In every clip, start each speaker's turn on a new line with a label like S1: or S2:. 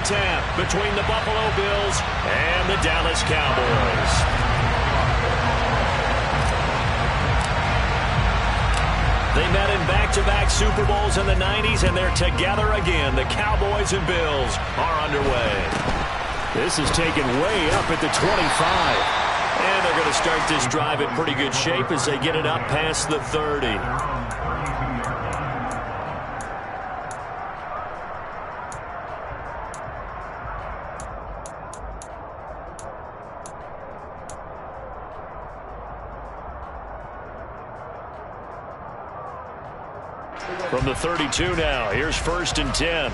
S1: tap between the Buffalo Bills and the Dallas Cowboys. They met in back-to-back Super Bowls in the 90s, and they're together again. The Cowboys and Bills are underway. This is taken way up at the 25. And they're going to start this drive in pretty good shape as they get it up past the 30. From the 32 now, here's 1st and 10.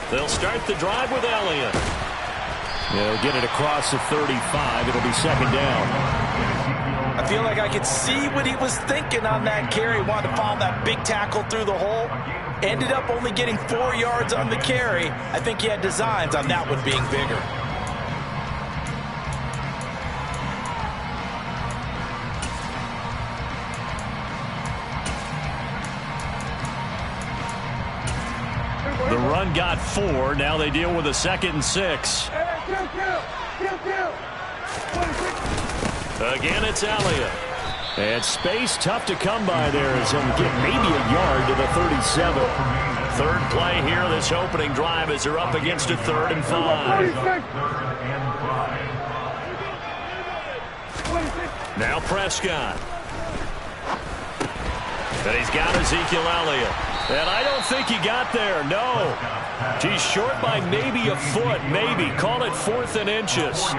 S1: They'll start the drive with Elliott. They'll get it across the 35. It'll be 2nd down.
S2: I feel like I could see what he was thinking on that carry. Wanted to follow that big tackle through the hole. Ended up only getting 4 yards on the carry. I think he had designs on that one being bigger.
S1: The run got 4. Now they deal with a 2nd and 6. Again, it's Elliott. And space tough to come by there as he'll get maybe a yard to the 37. Third play here, this opening drive as they're up against a 3rd and 5. Now Prescott. And he's got Ezekiel Elliott. And I don't think he got there, no. He's short by maybe a foot, maybe. Call it 4th and inches.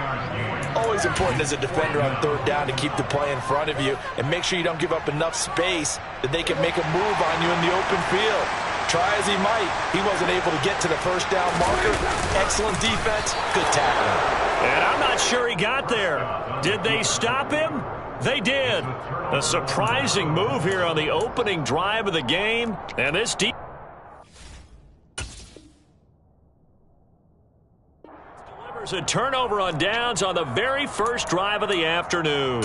S2: Always important as a defender on 3rd down to keep the play in front of you and make sure you don't give up enough space that they can make a move on you in the open field. Try as he might, he wasn't able to get to the 1st down marker. Excellent defense, good tackling.
S1: And I'm not sure he got there. Did they stop him? They did. A surprising move here on the opening drive of the game. And this delivers a turnover on downs on the very first drive of the afternoon.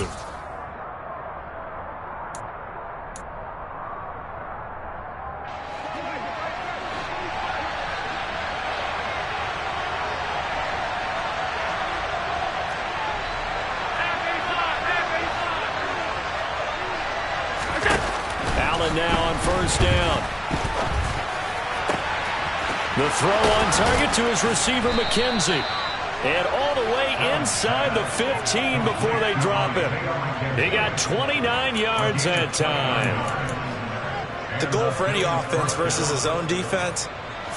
S1: Now on 1st down. The throw on target to his receiver, McKenzie. And all the way inside the 15 before they drop him. He got 29 yards that time.
S2: The goal for any offense versus his own defense,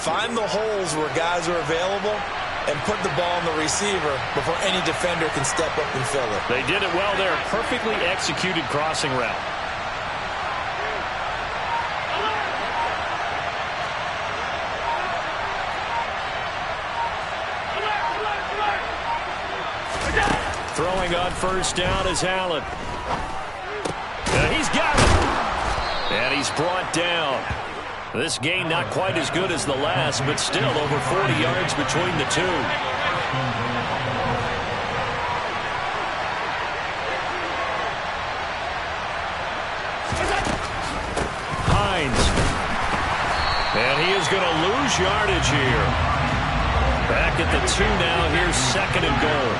S2: find the holes where guys are available and put the ball on the receiver before any defender can step up and fill it.
S1: They did it well there. Perfectly executed crossing route. Throwing on 1st down is Allen. And he's got it. And he's brought down. This gain not quite as good as the last, but still over 40 yards between the two. Hines. And he is going to lose yardage here. Back at the 2 now. Here's 2nd and goal.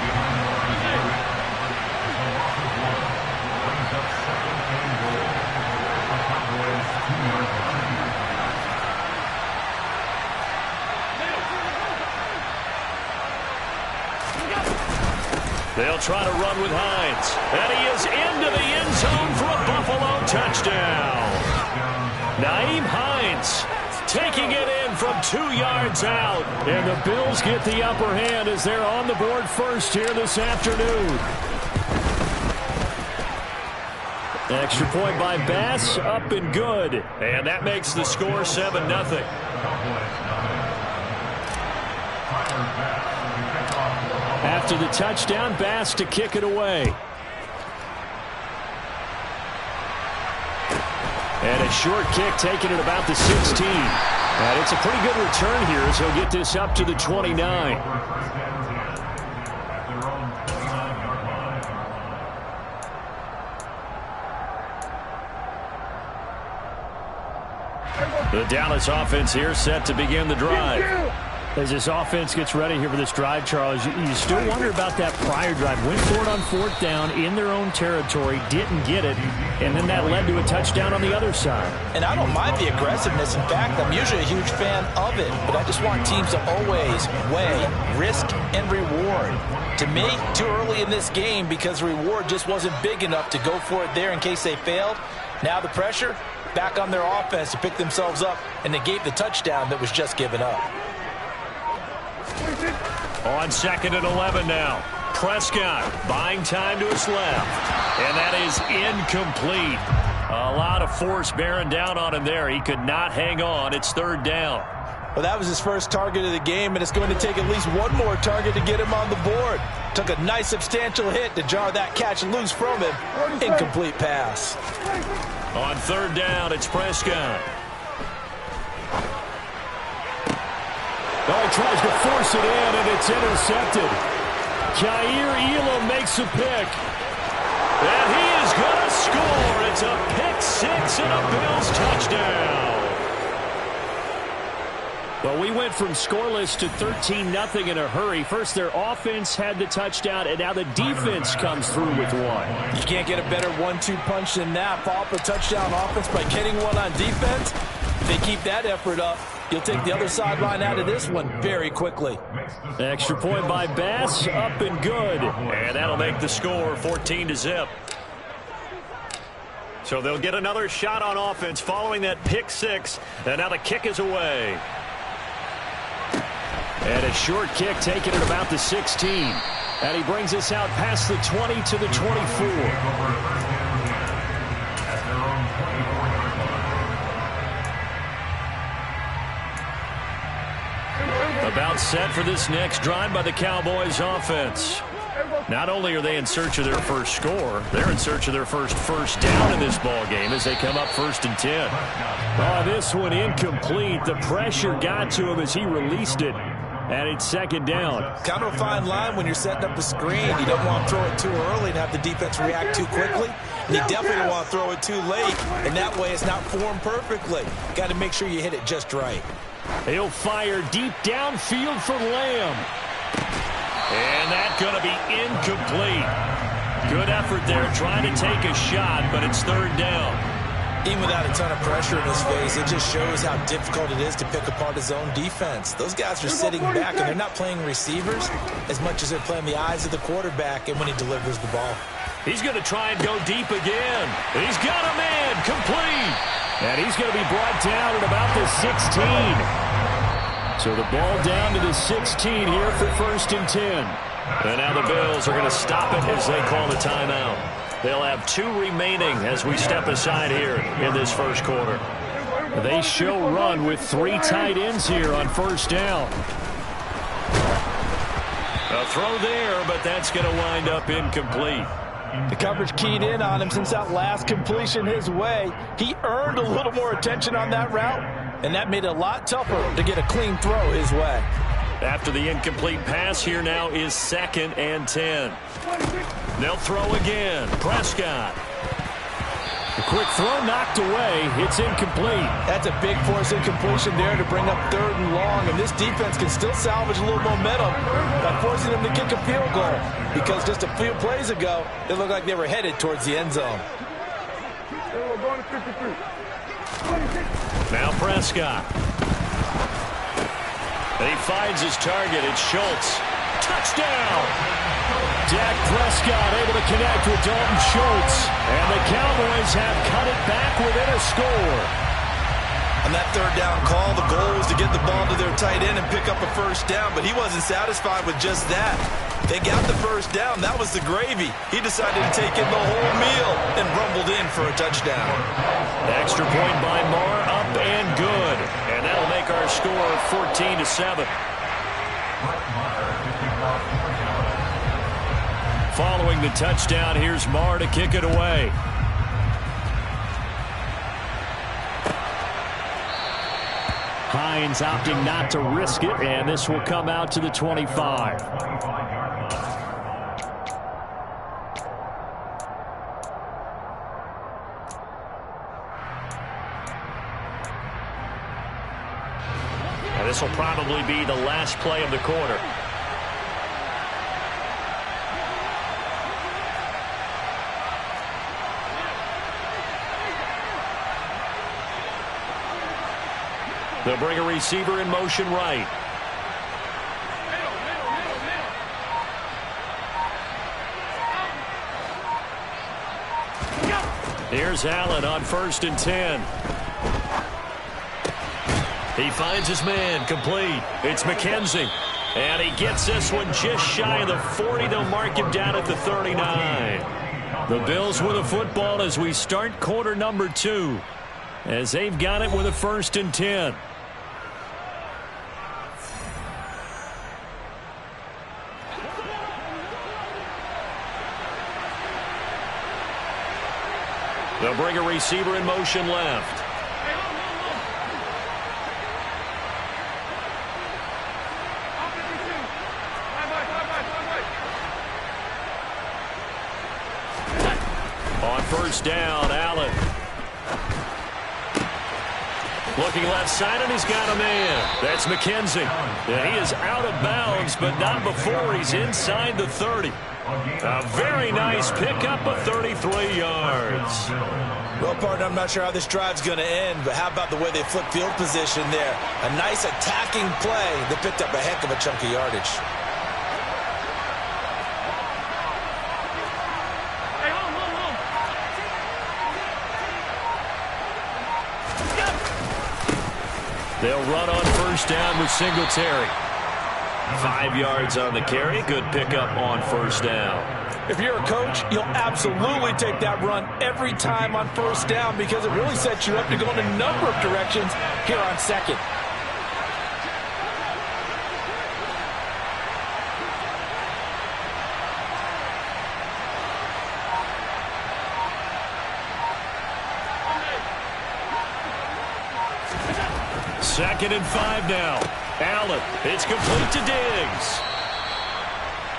S1: They'll try to run with Hines. And he is into the end zone for a Buffalo touchdown. Nyheim Hines taking it in from 2 yards out. And the Bills get the upper hand as they're on the board first here this afternoon. Extra point by Bass, up and good. And that makes the score 7-0. After the touchdown, Bass to kick it away. And a short kick taken at about the 16. And it's a pretty good return here as he'll get this up to the 29. The Dallas offense here set to begin the drive.
S3: As this offense gets ready here for this drive, Charles, you still wonder about that prior drive. Went for it on 4th down in their own territory, didn't get it, and then that led to a touchdown on the other side.
S2: And I don't mind the aggressiveness. In fact, I'm usually a huge fan of it, but I just want teams to always weigh risk and reward. To me, too early in this game because the reward just wasn't big enough to go for it there in case they failed. Now the pressure back on their offense to pick themselves up and negate the touchdown that was just given up.
S1: On 2nd and 11 now. Prescott buying time to his left. And that is incomplete. A lot of force bearing down on him there. He could not hang on. It's 3rd down.
S2: Well, that was his first target of the game, and it's going to take at least one more target to get him on the board. Took a nice substantial hit to jar that catch loose from him. Incomplete pass.
S1: On 3rd down, it's Prescott.
S3: Oh, he tries to force it in, and it's intercepted. Kaiir Elam makes a pick.
S1: And he is going to score. It's a pick 6 and a Bills touchdown.
S3: Well, we went from scoreless to 13-0 in a hurry. First, their offense had the touchdown, and now the defense comes through with one.
S2: You can't get a better 1-2 punch than that. Follow up a touchdown offense by getting one on defense. If they keep that effort up, you'll take the other sideline out of this one very quickly.
S3: Extra point by Bass, up and good.
S1: And that'll make the score 14-0. So they'll get another shot on offense following that pick 6. And now the kick is away.
S3: And a short kick taken at about the 16. And he brings us out past the 20 to the 24.
S1: About set for this next drive by the Cowboys offense. Not only are they in search of their first score, they're in search of their first down in this ball game as they come up 1st and 10.
S3: Oh, this one incomplete. The pressure got to him as he released it. And it's 2nd down.
S2: Kind of a fine line when you're setting up a screen. You don't want to throw it too early and have the defense react too quickly. And you definitely don't want to throw it too late. And that way it's not formed perfectly. Got to make sure you hit it just right.
S3: He'll fire deep downfield for Lamb.
S1: And that's going to be incomplete. Good effort there trying to take a shot, but it's 3rd down.
S2: Even without a ton of pressure in his face, it just shows how difficult it is to pick apart his own defense. Those guys are sitting back, and they're not playing receivers as much as they're playing the eyes of the quarterback and when he delivers the ball.
S1: He's going to try and go deep again. He's got a man complete.
S3: And he's going to be brought down at about the 16. So the ball down to the 16 here for 1st and 10.
S1: And now the Bills are going to stop it as they call the timeout. They'll have 2 remaining as we step aside here in this first quarter.
S3: They show run with 3 tight ends here on 1st down.
S1: A throw there, but that's going to wind up incomplete.
S2: The coverage keyed in on him since that last completion his way. He earned a little more attention on that route, and that made it a lot tougher to get a clean throw his way.
S1: After the incomplete pass, here now is 2nd and 10. They'll throw again. Prescott.
S3: A quick throw knocked away. It's incomplete.
S2: That's a big force incompletion there to bring up 3rd and long, and this defense can still salvage a little momentum by forcing them to kick a field goal, because just a few plays ago, it looked like they were headed towards the end zone.
S1: Now Prescott. He finds his target. It's Schultz. Touchdown!
S3: Dak Prescott able to connect with Dalton Schultz. And the Cowboys have cut it back within a score.
S2: On that 3rd down call, the goal was to get the ball to their tight end and pick up a 1st down, but he wasn't satisfied with just that. They got the 1st down. That was the gravy. He decided to take in the whole meal and rumbled in for a touchdown.
S1: Extra point by Marr, up and good. And that'll make our score 14-7. Following the touchdown, here's Marr to kick it away.
S3: Hines opting not to risk it, and this will come out to the 25.
S1: This will probably be the last play of the quarter. They'll bring a receiver in motion right. Here's Allen on 1st and 10. He finds his man, complete. It's McKenzie. And he gets this one just shy of the 40. They'll mark him down at the 39. The Bills with a football as we start quarter number 2. As they've got it with a 1st and 10. They'll bring a receiver in motion left. On 1st down, Allen. Looking left side, and he's got a man. That's McKenzie. And he is out of bounds, but not before he's inside the 30. A very nice pickup of 33 yards.
S2: Well, partner, I'm not sure how this drive's going to end, but how about the way they flip field position there? A nice attacking play that picked up a heck of a chunk of yardage.
S1: They'll run on 1st down with Singletary. 5 yards on the carry. Good pickup on 1st down.
S2: If you're a coach, you'll absolutely take that run every time on 1st down because it really sets you up to go in a number of directions here on 2nd.
S1: Second and 5 now. Allen, it's complete to Diggs.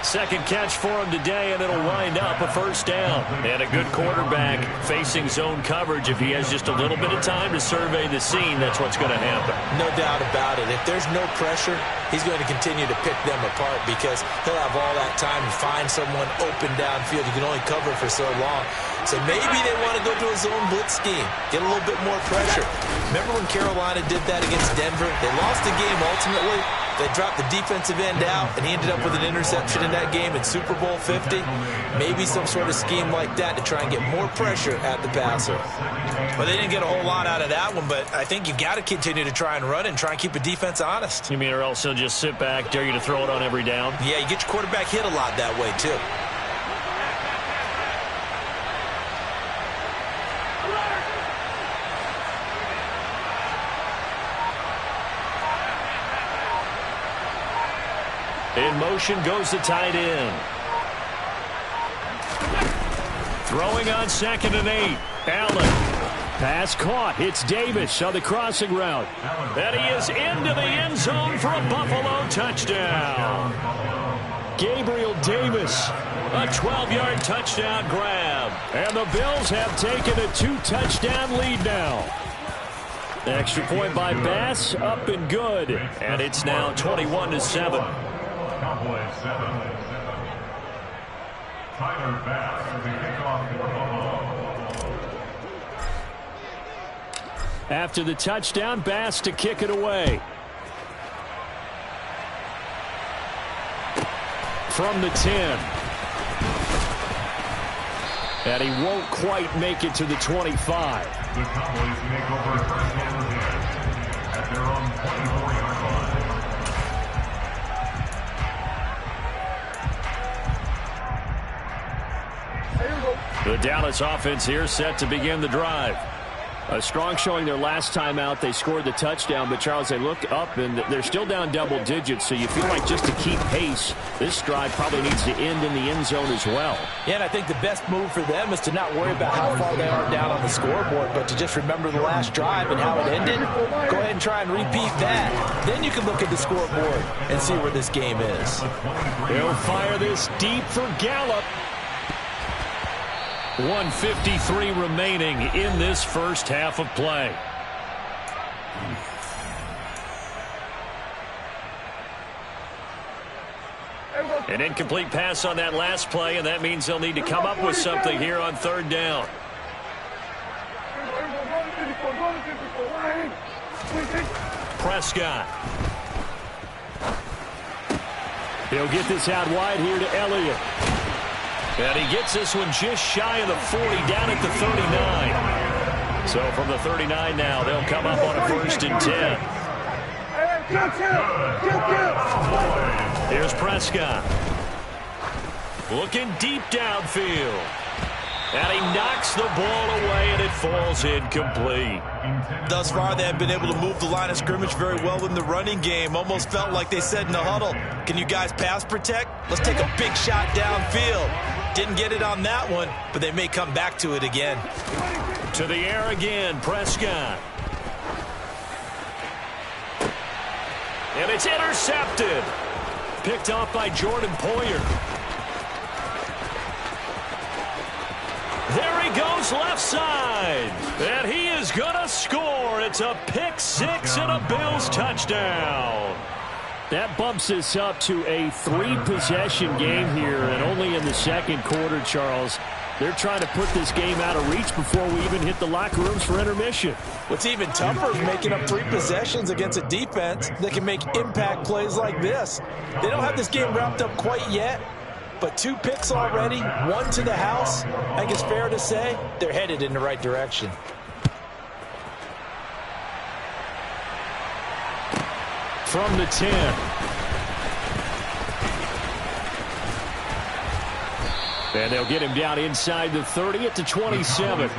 S1: Second catch for him today, and it'll wind up a 1st down. And a good quarterback facing zone coverage. If he has just a little bit of time to survey the scene, that's what's going to happen.
S2: No doubt about it. If there's no pressure, he's going to continue to pick them apart because he'll have all that time to find someone open downfield. You can only cover for so long. So maybe they want to go to a zone blitz scheme, get a little bit more pressure. Remember when Carolina did that against Denver? They lost the game ultimately. They dropped the defensive end out, and he ended up with an interception in that game in Super Bowl 50. Maybe some sort of scheme like that to try and get more pressure at the passer. Well, they didn't get a whole lot out of that one, but I think you've got to continue to try and run and try and keep the defense honest.
S1: You mean or else he'll just sit back, dare you to throw it on every down?
S2: Yeah, you get your quarterback hit a lot that way, too.
S1: In motion goes the tight end. Throwing on 2nd and 8. Allen. Pass caught. It's Davis on the crossing route. And he is into the end zone for a Buffalo touchdown. Gabriel Davis. A 12-yard touchdown grab. And the Bills have taken a 2-touchdown lead now. Extra point by Bass, up and good. And it's now 21-7.
S4: Cowboys 7. Tyler Bass to kick off for Buffalo.
S3: After the touchdown, Bass to kick it away. From the 10. And he won't quite make it to the 25.
S4: The Cowboys make over 1st and 10 at their own 24-yard line.
S3: The Dallas offense here set to begin the drive. A strong showing their last time out. They scored the touchdown, but Charles, they look up and they're still down double digits, so you feel like just to keep pace, this drive probably needs to end in the end zone as well.
S2: Yeah, and I think the best move for them is to not worry about how far they are down on the scoreboard, but to just remember the last drive and how it ended. Go ahead and try and repeat that. Then you can look at the scoreboard and see where this game is.
S3: He'll fire this deep for Gallup. 1:53 remaining in this first half of play.
S1: An incomplete pass on that last play, and that means they'll need to come up with something here on third down. Prescott.
S3: He'll get this out wide here to Elliott.
S1: And he gets this one just shy of the 40, down at the 39. So from the 39 now, they'll come up on a 1st and 10. Here's Prescott. Looking deep downfield. And he knocks the ball away, and it falls incomplete.
S2: Thus far, they have been able to move the line of scrimmage very well in the running game. Almost felt like they said in the huddle, can you guys pass protect? Let's take a big shot downfield. Didn't get it on that one, but they may come back to it again.
S1: To the air again, Prescott. And it's intercepted. Picked off by Jordan Poyer. There he goes left side. And he is going to score. It's a pick six and a Bills touchdown.
S3: That bumps us up to a 3-possession game here, and only in the second quarter, Charles. They're trying to put this game out of reach before we even hit the locker rooms for intermission.
S2: What's even tougher is making up 3 possessions against a defense that can make impact plays like this. They don't have this game wrapped up quite yet, but 2 picks already, 1 to the house. I think it's fair to say they're headed in the right direction.
S3: From the 10. And they'll get him down inside the 30 at the 27.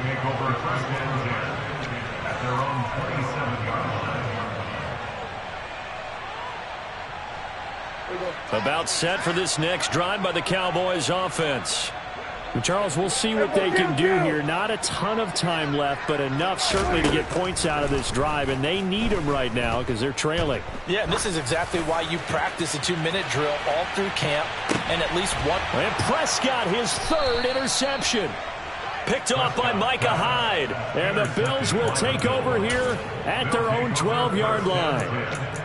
S1: About set for this next drive by the Cowboys offense.
S3: Charles, we'll see what they can do here. Not a ton of time left, but enough certainly to get points out of this drive, and they need them right now because they're trailing.
S2: Yeah, and this is exactly why you practice a 2-minute drill all through camp, and at least one.
S1: And Prescott, his 3rd interception. Picked off by Micah Hyde.
S3: And the Bills will take over here at their own 12-yard line.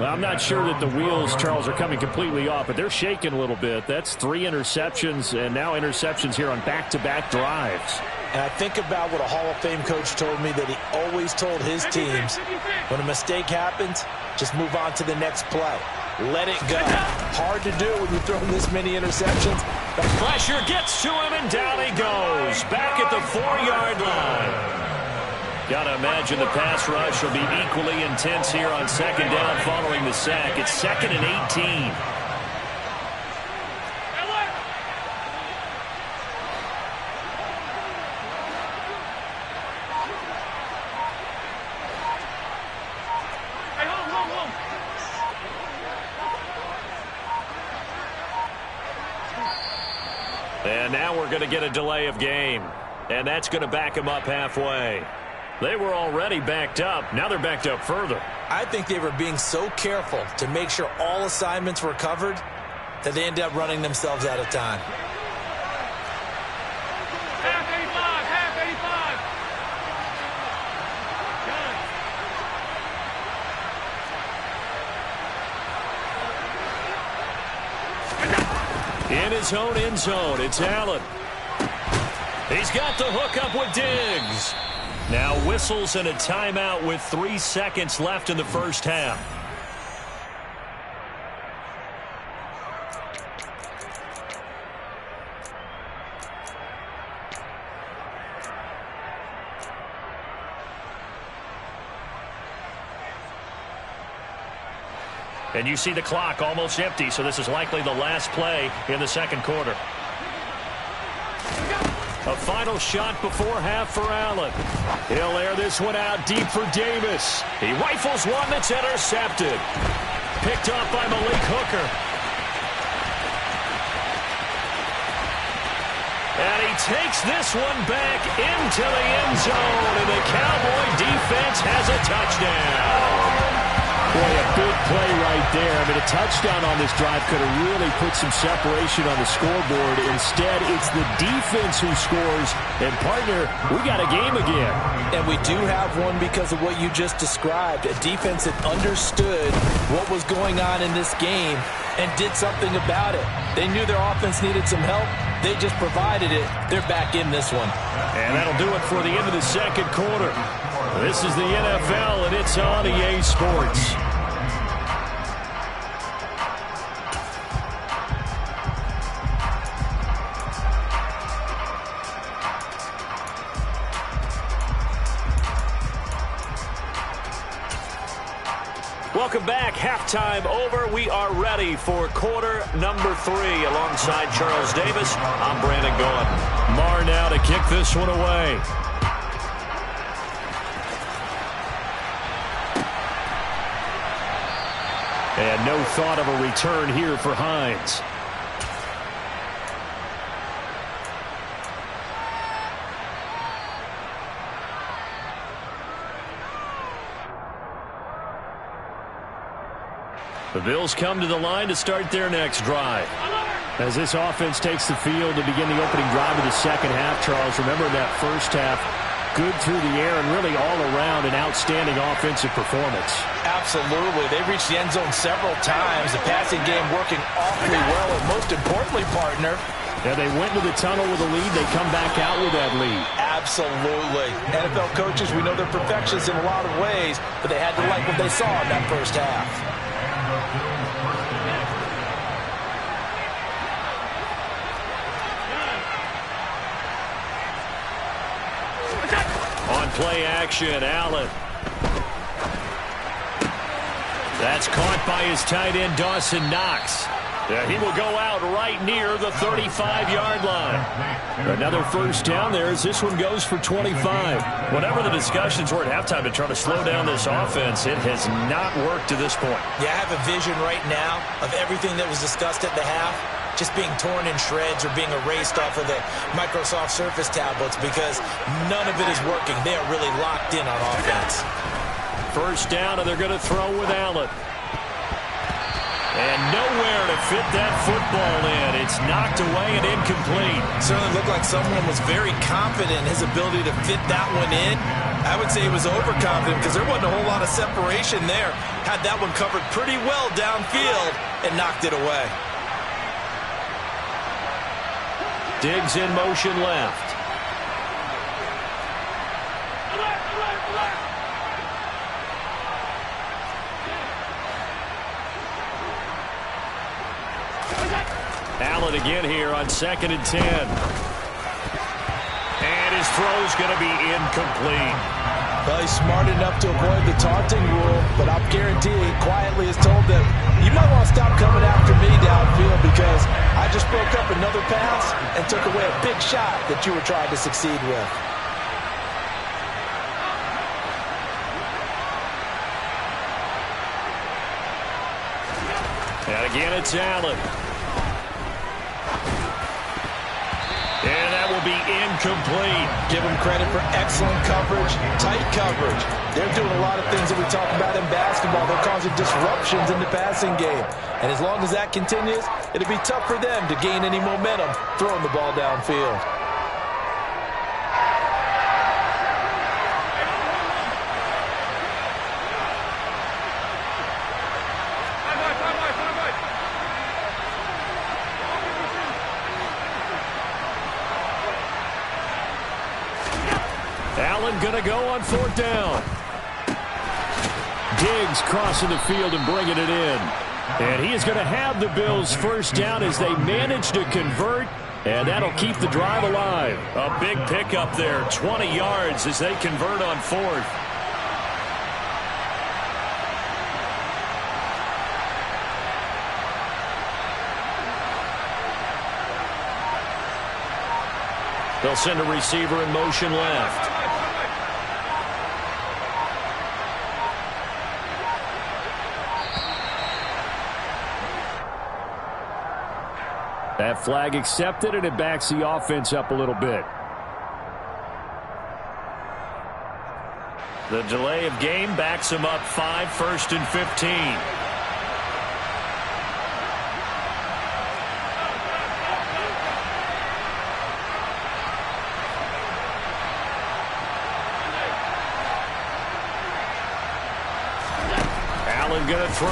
S3: Well, I'm not sure that the wheels, Charles, are coming completely off, but they're shaking a little bit. That's 3 interceptions, and now interceptions here on back-to-back drives.
S2: And I think about what a Hall of Fame coach told me that he always told his teams, when a mistake happens, just move on to the next play. Let it go. Hard to do when you're throwing this many interceptions.
S1: The pressure gets to him, and down he goes. Back at the 4-yard line. Got to imagine the pass rush will be equally intense here on 2nd down following the sack. It's 2nd and 18. And now we're going to get a delay of game. And that's going to back them up halfway. They were already backed up. Now they're backed up further.
S2: I think they were being so careful to make sure all assignments were covered that they ended up running themselves out of time.
S5: Half 85, half
S1: 85. In his own end zone, it's Allen. He's got the hook up with Diggs. Now whistles and a timeout with 3 seconds left in the first half. And you see the clock almost empty, so this is likely the last play in the second quarter. A final shot before half for Allen. He'll air this one out deep for Davis. He rifles one that's intercepted. Picked off by Malik Hooker. And he takes this one back into the end zone, and the Cowboy defense has a touchdown.
S3: Boy, a big play right there. I mean, a touchdown on this drive could have really put some separation on the scoreboard. Instead, it's the defense who scores. And, partner, we got a game again.
S2: And we do have one because of what you just described. A defense that understood what was going on in this game and did something about it. They knew their offense needed some help. They just provided it. They're back in this one.
S1: And that'll do it for the end of the second quarter. This is the NFL, and it's on EA Sports. Welcome back. Halftime over. We are ready for quarter number 3. Alongside Charles Davis, I'm Brandon Gaudin. Marr now to kick this one away. And no thought of a return here for Hines. The Bills come to the line to start their next drive. As this offense takes the field to begin the opening drive of the second half, Charles, remember that first half, good through the air and really all around an outstanding offensive performance.
S2: Absolutely. They reached the end zone several times. The passing game working awfully well, and most importantly, partner,
S3: yeah, they went to the tunnel with a lead. They come back out with that lead.
S2: Absolutely. NFL coaches, we know they're perfectionists in a lot of ways, but they had to like what they saw in that first half.
S1: On play action, Allen. That's caught by his tight end, Dawson Knox. He will go out right near the 35-yard line. Another first down there as this one goes for 25. Whatever the discussions were at halftime to try to slow down this offense, it has not worked to this point.
S2: Yeah, I have a vision right now of everything that was discussed at the half just being torn in shreds or being erased off of the Microsoft Surface tablets because none of it is working. They are really locked in on offense.
S1: First down, and they're going to throw with Allen. And nowhere to fit that football in. It's knocked away and incomplete.
S2: Certainly looked like someone was very confident in his ability to fit that one in. I would say he was overconfident because there wasn't a whole lot of separation there. Had that one covered pretty well downfield and knocked it away.
S1: Diggs in motion left. Allen again here on 2nd and 10. And his throw's going to be incomplete.
S2: Well, he's smart enough to avoid the taunting rule, but I'll guarantee he quietly has told them, you might want to stop coming after me downfield because I just broke up another pass and took away a big shot that you were trying to succeed with.
S1: And again, it's Allen. And that will be incomplete.
S2: Give them credit for excellent coverage, tight coverage. They're doing a lot of things that we talk about in basketball. They're causing disruptions in the passing game. And as long as that continues, it'll be tough for them to gain any momentum throwing the ball downfield.
S1: Allen going to go on 4th down. Diggs crossing the field and bringing it in. And he is going to have the Bills first down as they manage to convert. And that'll keep the drive alive. A big pickup there, 20 yards as they convert on 4th. They'll send a receiver in motion left. That flag accepted, and it backs the offense up a little bit. The delay of game backs them up 5, 1st and 15. Allen going to throw.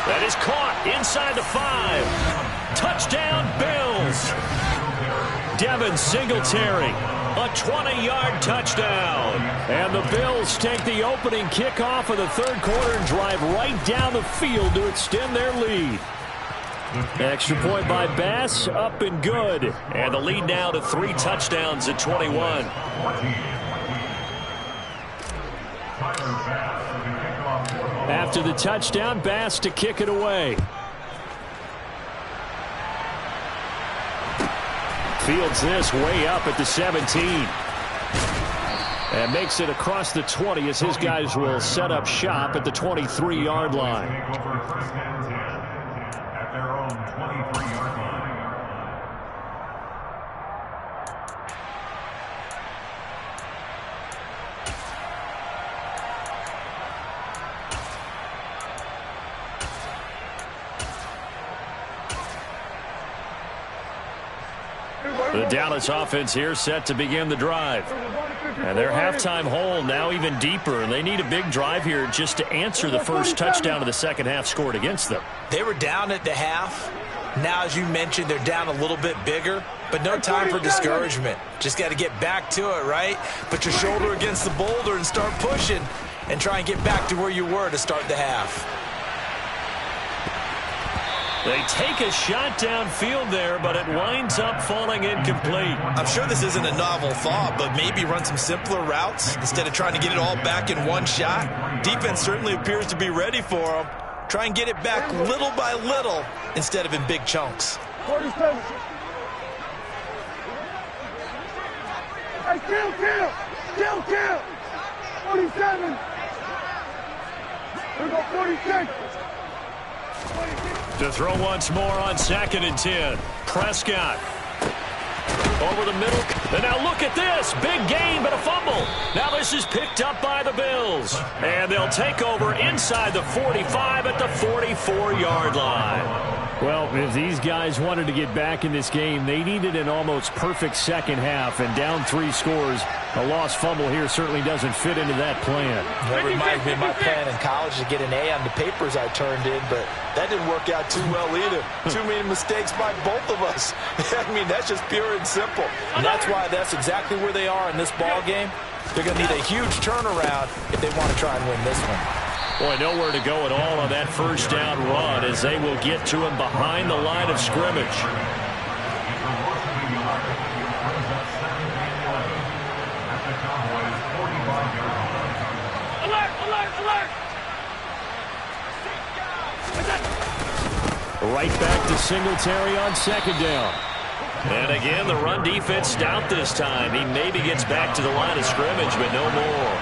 S1: That is caught inside the 5. Touchdown, Bills. Devin Singletary, a 20-yard touchdown. And the Bills take the opening kickoff of the third quarter and drive right down the field to extend their lead. Extra point by Bass, up and good. And the lead now to 3 touchdowns at 21. After the touchdown, Bass to kick it away. Fields this way up at the 17. And makes it across the 20 as his guys will set up shop at the 23-yard line.
S4: At their own 23-yard line.
S1: The Dallas offense here set to begin the drive. And their halftime hole now even deeper, and they need a big drive here just to answer the first touchdown of the second half scored against them.
S2: They were down at the half. Now, as you mentioned, they're down a little bit bigger, but no time for discouragement. Just got to get back to it, right? Put your shoulder against the boulder and start pushing and try and get back to where you were to start the half.
S1: They take a shot downfield there, but it winds up falling incomplete.
S2: I'm sure this isn't a novel thought, but maybe run some simpler routes instead of trying to get it all back in one shot. Defense certainly appears to be ready for them. Try and get it back little by little instead of in big chunks.
S5: 47. Hey, kill. 47. Here we go, 46.
S1: To throw once more on 2nd and 10. Prescott. Over the middle. And now look at this. Big gain, but a fumble. Now this is picked up by the Bills. And they'll take over inside the 45 at the 44-yard line. Well, if these guys wanted to get back in this game, they needed an almost perfect second half. And down 3 scores, a lost fumble here certainly doesn't fit into that plan.
S2: That reminds me of my plan in college to get an A on the papers I turned in, but that didn't work out too well either. Too many mistakes by both of us. I mean, that's just pure and simple. And that's why that's exactly where they are in this ball game. They're going to need a huge turnaround if they want to try and win this one.
S1: Boy, nowhere to go at all on that first down run as they will get to him behind the line of scrimmage. Right back to Singletary on 2nd down. And again, the run defense stout this time. He maybe gets back to the line of scrimmage, but no more.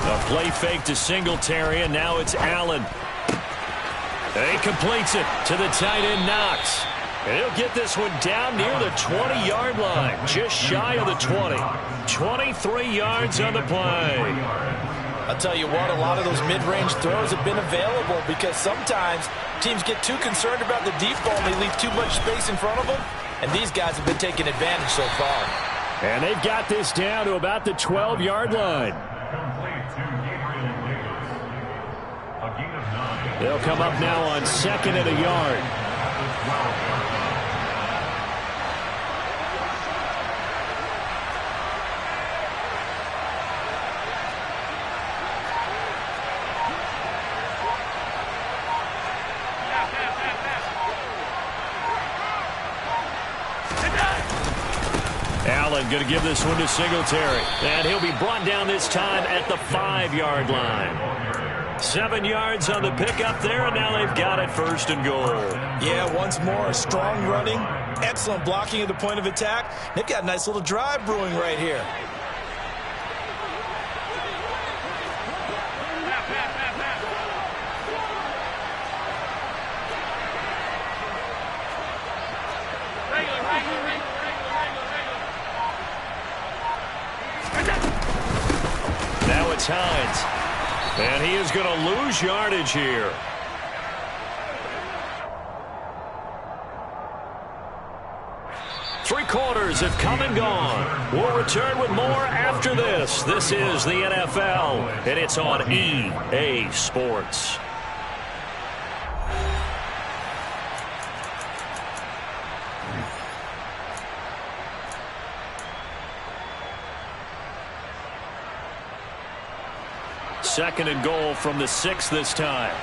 S1: A play fake to Singletary, and now it's Allen. And he completes it to the tight end, Knox. And he'll get this one down near the 20-yard line, just shy of the 20. 23 yards on the play.
S2: I'll tell you what, a lot of those mid-range throws have been available because sometimes teams get too concerned about the deep ball and they leave too much space in front of them, and these guys have been taking advantage so far.
S1: And they've got this down to about the 12-yard line. They'll come up now on 2nd and a yard. Allen going to give this one to Singletary. And he'll be brought down this time at the 5-yard line. 7 yards on the pickup there, and now they've got it 1st and goal.
S2: Yeah, once more, strong running, excellent blocking at the point of attack. They've got a nice little drive brewing right here.
S1: Now it's Hines. And he is going to lose yardage here. Three quarters have come and gone. We'll return with more after this. This is the NFL, and it's on EA Sports. Second and goal from the 6 this time.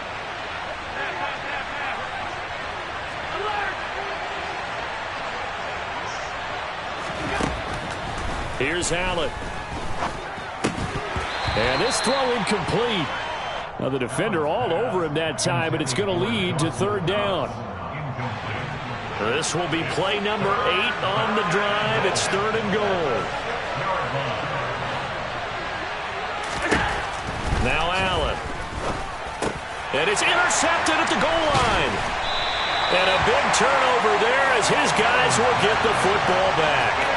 S1: Here's Allen. And this throw incomplete. Now the defender all over him that time, and it's going to lead to third down. This will be play number 8 on the drive. It's third and goal. Now Allen. And it's intercepted at the goal line. And a big turnover there as his guys will get the football back.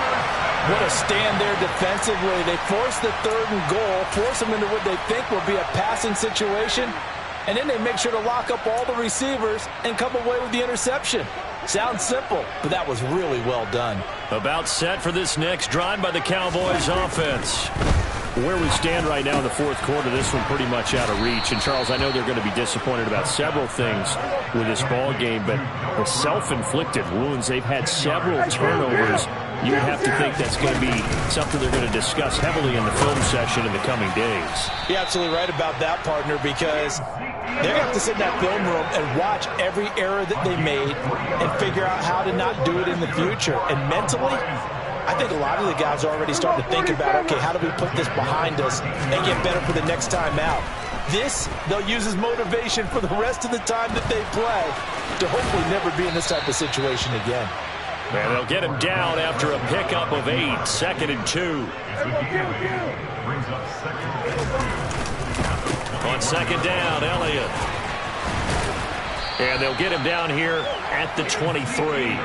S2: What a stand there defensively. They force the third and goal, force them into what they think will be a passing situation, and then they make sure to lock up all the receivers and come away with the interception. Sounds simple, but that was really well done.
S1: About set for this next drive by the Cowboys offense.
S3: Where we stand right now in the fourth quarter, this one pretty much out of reach. And, Charles, I know they're going to be disappointed about several things with this ball game, but the self-inflicted wounds, they've had several turnovers. You would have to think that's going to be something they're going to discuss heavily in the film session in the coming days.
S2: You're absolutely right about that, partner, because they're going to have to sit in that film room and watch every error that they made and figure out how to not do it in the future. And mentally, I think a lot of the guys are already starting to think about, okay, how do we put this behind us and get better for the next time out? This, they'll use as motivation for the rest of the time that they play to hopefully never be in this type of situation again.
S1: And they'll get him down after a pickup of 8, second and 2. On second down, Elliott. And they'll get him down here at the 23.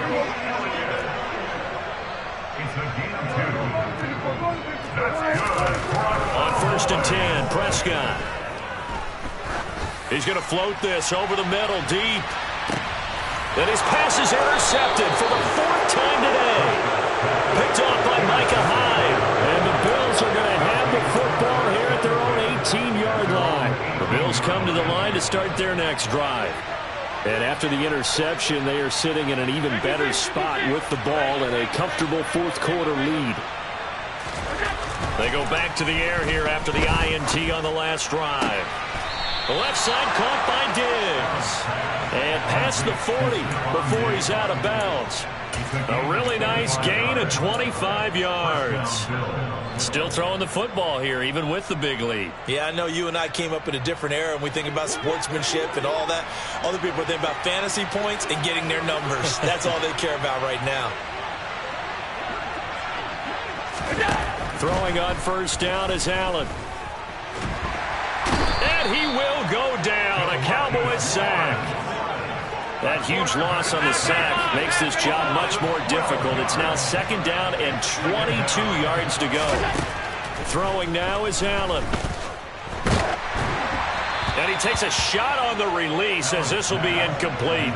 S1: On first and 10, Prescott. He's going to float this over the middle, deep. And his pass is intercepted for the 4th time today. Picked off by Micah Hyde. And the Bills are going to have the football here at their own 18-yard line. The Bills come to the line to start their next drive. And after the interception, they are sitting in an even better spot with the ball and a comfortable fourth quarter lead. They go back to the air here after the INT on the last drive. The left side caught by Diggs. And past the 40 before he's out of bounds. A really nice gain of 25 yards. Still throwing the football here, even with the big lead.
S2: Yeah, I know you and I came up in a different era, and we think about sportsmanship and all that. Other people think about fantasy points and getting their numbers. That's all they care about right now.
S1: Throwing on first down is Allen. And he will go down. A Cowboys sack. That huge loss on the sack makes this job much more difficult. It's now second down and 22 yards to go. Throwing now is Allen. And he takes a shot on the release as this will be incomplete.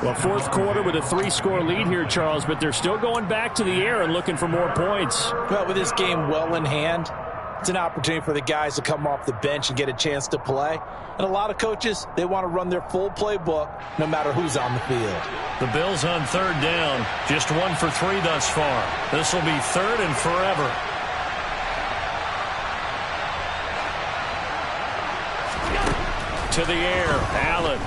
S3: Well, fourth quarter with a 3-score lead here, Charles, but they're still going back to the air and looking for more points.
S2: Well, with this game well in hand, it's an opportunity for the guys to come off the bench and get a chance to play. And a lot of coaches, they want to run their full playbook no matter who's on the field.
S1: The Bills on third down, just 1 for 3 thus far. This will be third and forever. To the air, Allen.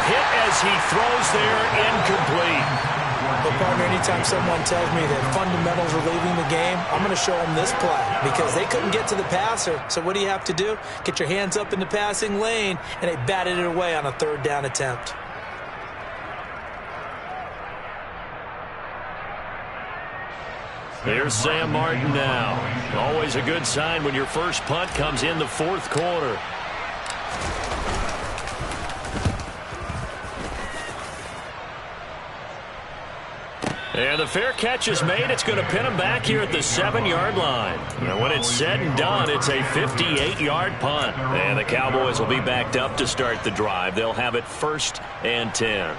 S1: Hit as he throws there, incomplete.
S6: Well, partner, anytime someone tells me that fundamentals are leaving the game, I'm going to show them this play because they couldn't get to the passer. So what do you have to do? Get your hands up in the passing lane, and they batted it away on a third down attempt.
S1: Here's Sam Martin now. Always a good sign when your first punt comes in the fourth quarter. And the fair catch is made. It's going to pin him back here at the 7-yard line. And when it's said and done, it's a 58-yard punt. And the Cowboys will be backed up to start the drive. They'll have it 1st and 10.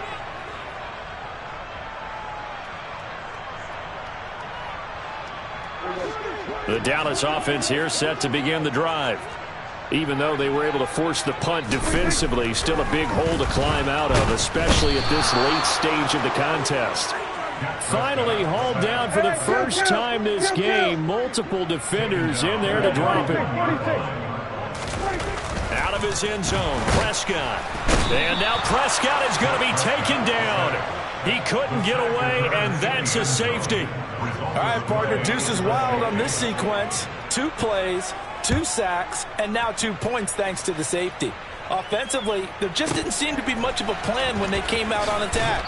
S1: The Dallas offense here set to begin the drive. Even though they were able to force the punt defensively, still a big hole to climb out of, especially at this late stage of the contest. Finally hauled down for the first time this game. Multiple defenders in there to drop him. Out of his end zone, Prescott. And now Prescott is going to be taken down. He couldn't get away, and that's a safety.
S6: All right, partner, deuce is wild on this sequence. 2 plays, 2 sacks, and now 2 points thanks to the safety. Offensively, there just didn't seem to be much of a plan when they came out on attack.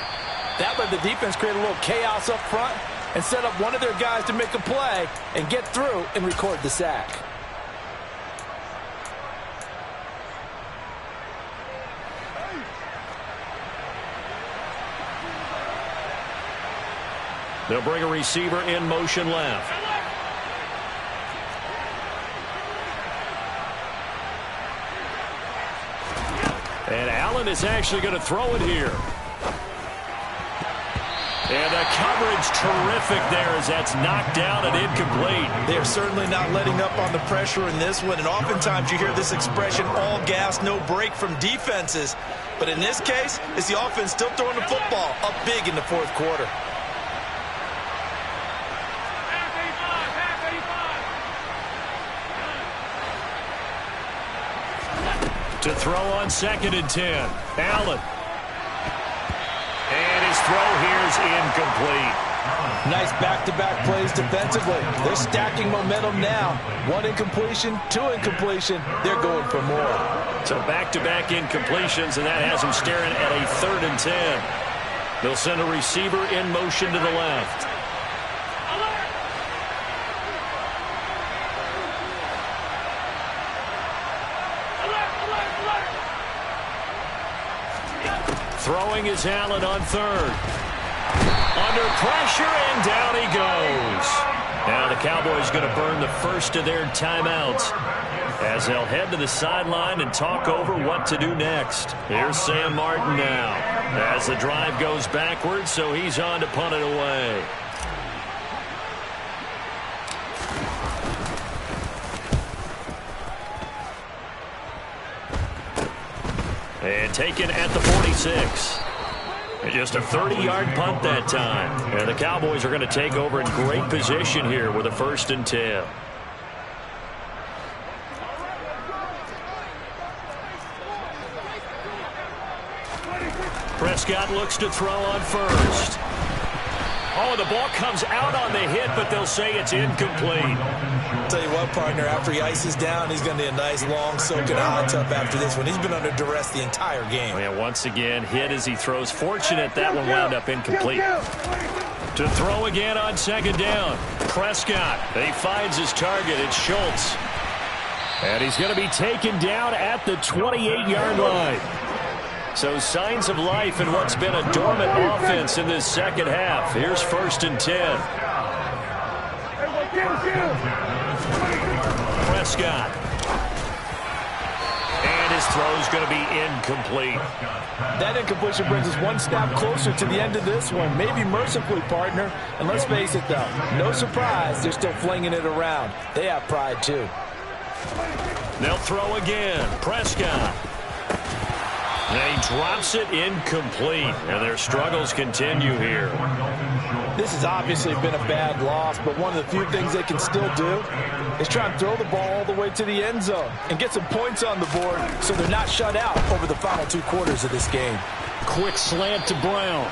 S6: That let the defense create a little chaos up front and set up one of their guys to make a play and get through and record the sack.
S1: They'll bring a receiver in motion left. And Allen is actually going to throw it here. And the coverage terrific there as that's knocked down and incomplete.
S2: They're certainly not letting up on the pressure in this one, and oftentimes you hear this expression, all gas, no break from defenses. But in this case, it's the offense still throwing the football up big in the 4th quarter.
S1: To throw on 2nd and 10. Allen. And his throw here is incomplete.
S6: Nice back-to-back plays defensively. They're stacking momentum now. 1 incompletion, 2 incompletion. They're going for more.
S1: So back-to-back incompletions, and that has them staring at a 3rd and 10. They'll send a receiver in motion to the left. Throwing is Allen on 3rd. Under pressure, and down he goes. Now the Cowboys going to burn the first of their timeouts as they'll head to the sideline and talk over what to do next. Here's Sam Martin now as the drive goes backwards, so he's on to punt it away. And taken at the 46. Just a 30-yard punt that time. And the Cowboys are going to take over in great position here with a 1st and 10. Prescott looks to throw on 1st. Oh, the ball comes out on the hit, but they'll say it's incomplete.
S2: Tell you what, partner, after he ices down, he's going to need a nice long soak in a hot tub after this one. He's been under duress the entire game.
S1: And once again, hit as he throws. Fortunate that one wound up incomplete. To throw again on 2nd down. Prescott, he finds his target. It's Schultz. And he's going to be taken down at the 28-yard line. So signs of life in what's been a dormant offense in this 2nd half. Here's 1st and 10. Prescott. And his throw is going to be incomplete.
S6: That incompletion brings us 1 snap closer to the end of this one. Maybe mercifully, partner. And let's face it, though, no surprise, they're still flinging it around. They have pride, too.
S1: They'll throw again. Prescott. And he drops it incomplete. And their struggles continue here.
S6: This has obviously been a bad loss, but one of the few things they can still do is try and throw the ball all the way to the end zone and get some points on the board so they're not shut out over the final 2 quarters of this game.
S1: Quick slant to Brown.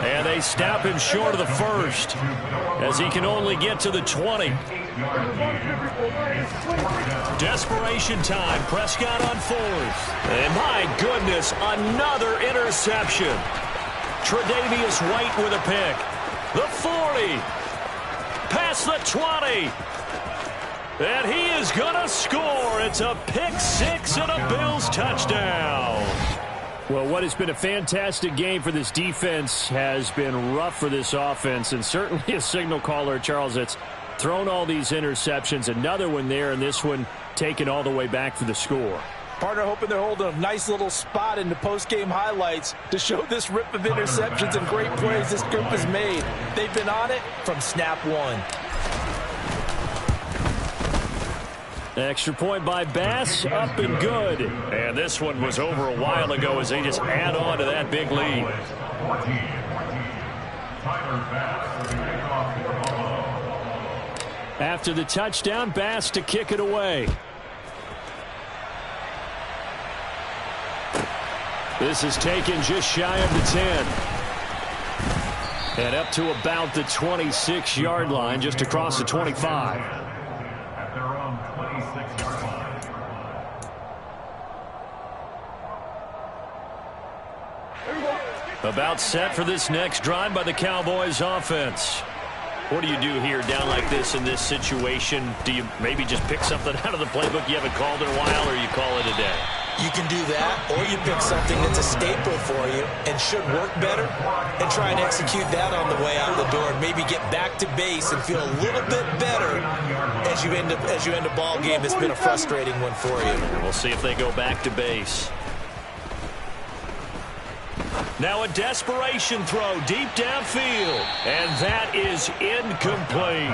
S1: And they snap him short of the 1st as he can only get to the 20. Desperation time. Prescott on 4th. And my goodness, another interception. Tre'Davious White with a pick. The 40. Past the 20. And he is going to score. It's a pick 6 and a Bills touchdown. Well, what has been a fantastic game for this defense has been rough for this offense, and certainly a signal caller, Charles, that's thrown all these interceptions. Another one there, and this one taken all the way back for the score.
S6: Partner hoping they're holding a nice little spot in the post-game highlights to show this rip of interceptions and great plays this group has made. They've been on it from snap 1.
S3: Extra point by Bass, up and good.
S1: And this one was over a while ago as they just add on to that big lead.
S3: After the touchdown, Bass to kick it away. This is taken just shy of the 10. And up to about the 26-yard line, just across the 25.
S4: At their own 26-yard line.
S1: About set for this next drive by the Cowboys offense.
S3: What do you do here down like this in this situation? Do you maybe just pick something out of the playbook you haven't called in a while, or you call it a day?
S6: You can do that, or you pick something that's a staple for you and should work better and try and execute that on the way out the door and maybe get back to base and feel a little bit better as you end a ball game that's been a frustrating one for you.
S1: We'll see if they go back to base. Now a desperation throw deep downfield, and that is incomplete.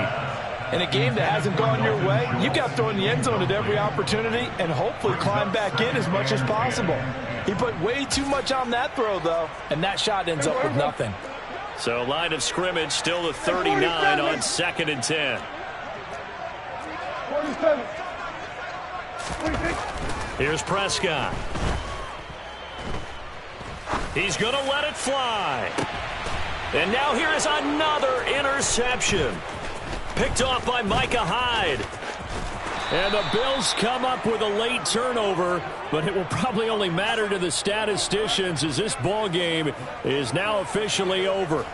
S2: In a game that hasn't gone your way, you've got to throw in the end zone at every opportunity and hopefully climb back in as much as possible. He put way too much on that throw, though, and that shot ends up with nothing.
S1: So line of scrimmage still the 39 on 2nd and 10.
S5: 47. 26.
S1: Here's Prescott. He's going to let it fly. And now here is another interception. Picked off by Micah Hyde. And the Bills come up with a late turnover, but it will probably only matter to the statisticians as this ball game is now officially over.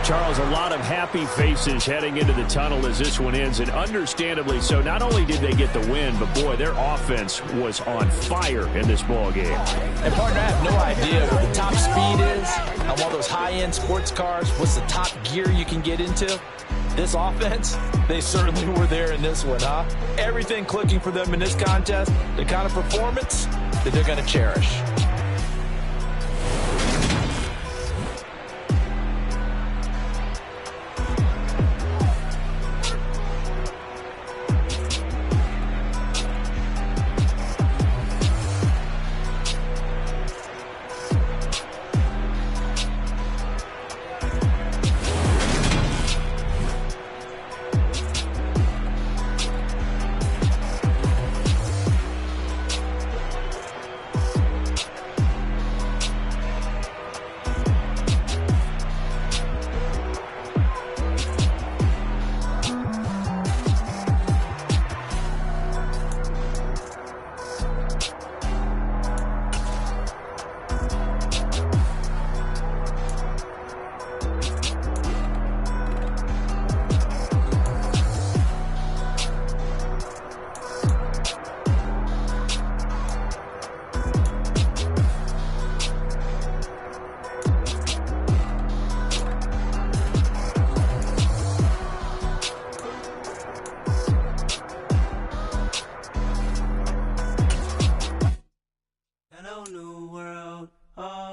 S1: Charles, a lot of happy faces heading into the tunnel as this one ends, and understandably so. Not only did they get the win, but boy, their offense was on fire in this ball game.
S2: And partner, I have no idea what the top speed is on one of those high-end sports cars. What's the top gear you can get into? This offense, they certainly were there in this one, huh? Everything clicking for them in this contest, the kind of performance that they're going to cherish.